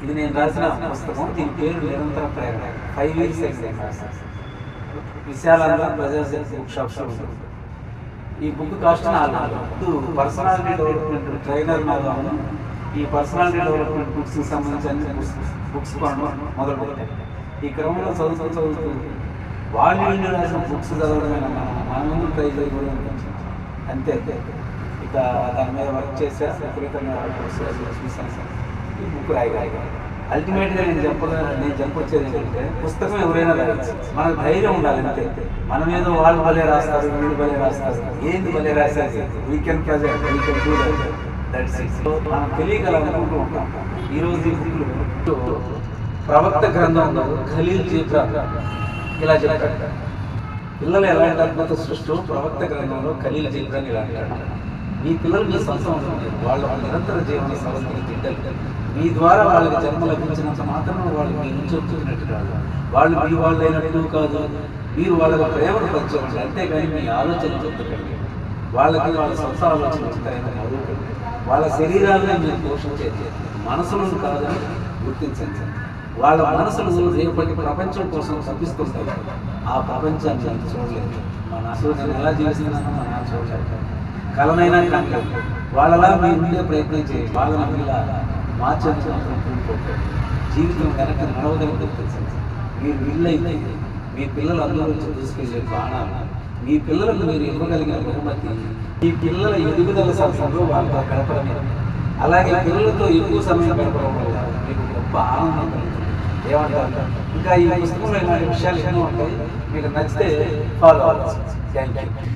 ఇది నేను రాసిన పుస్తకం. దీని పేరు నిరంతర ప్రేరణ. 5 years విశాలంగా ప్రజాశక్తి బుక్ షాప్స్ ఉంటుంది. ఈ book cost 400. Personality development trainer నాగాను ఈ పర్సనాలిటీ డెవలప్మెంట్ బుక్స్కి సంబంధించిన బుక్స్ కొనడం మొదలుపెట్టాను. ఈ క్రమంలో చదువుతూ వాళ్ళు రాసిన బుక్స్ చదవడమైన మనము ట్రై చేయడం అంతే. ఇక దాని మీద వర్క్ చేసే విపరీతంగా చూసాను. ఈ బుక్ రాయగా అల్టిమేట్గా నేను చెప్పొచ్చేది ఏంటంటే పుస్తకం ఎవరైనా రాయచ్చు, మనకు ధైర్యం ఉండాలి అంతే. మనం ఏదో వాళ్ళు భలే రాస్తారు, వీళ్ళు భలే రాస్తారు, ఏంది భలే రాసేది, weekend present weekend do that's it. మనం తెలియగలనుకుంటూ ఉంటాం. ఈరోజు ఈ బుక్లో ప్రవక్త గ్రంథంలో ఖలీల్ జిబ్రాన్ ఇలా చెప్పాడు. పిల్లలు ఎలాంటి అద్భుత సృష్టి. ప్రవక్త గ్రంథంలో ఖలీల్ జిబ్రాన్ ఇలా అంటాడు, మీ పిల్లలు మీ సొంతం వాళ్ళ నిరంతర జీవన సంస్థకి బిడ్డలు. మీ ద్వారా వాళ్ళకి జన్మ లభించినంత మాత్రం వాళ్ళు మీ నుంచి వచ్చినట్టు కాదు, వాళ్ళు మీ వాళ్ళు అయినట్టు కాదు. మీరు వాళ్ళకి ప్రేమను పంచండి, అంతేగాని మీ ఆలోచన చెప్తుకండి. వాళ్ళకి వాళ్ళ సొంత ఆలోచన ఉంటాయని చదువుకండి. వాళ్ళ శరీరాలనే మీరు పోషించేది, మనసులను కాదని గుర్తించండి. వాళ్ళ మనసులు రేపటి ప్రపంచం కోసం తప్పిస్తుంటాయి. ఆ ప్రపంచాన్ని నేను చూడలేదు. మన అసలు నేను ఎలా జీవిస్తున్నానో మనం చూడలేదు. కలనైనా కానీ వాళ్ళలా మీరు ఉండే ప్రయత్నం చేయండి. వాళ్ళని ఇలా మార్చడానికి మాత్రం కూడుకోకండి. జీవితం వెనక నడవదని తెలుసు. మీరు వీళ్ళైతే మీ పిల్లలు అందరూ నుంచి తీసుకెళ్ళే బాణాలు, మీ పిల్లలకు మీరు ఇవ్వగలిగిన బహుమతి మీ పిల్లల ఎదుగుదల సమయంలో వాళ్ళతో గడపడమే. అలాగే పిల్లలతో ఎక్కువ సమయం గడపడం వల్ల మీకు గొప్ప ఆనందం కలుగుతుంది. ఏమంటారు? ఇంకా ఈ పుస్తకంలో ఇలాంటి విషయాలు ఎన్నో ఉంటాయి. మీకు నచ్చితే ఫాలో అవ్వచ్చు. Thank you.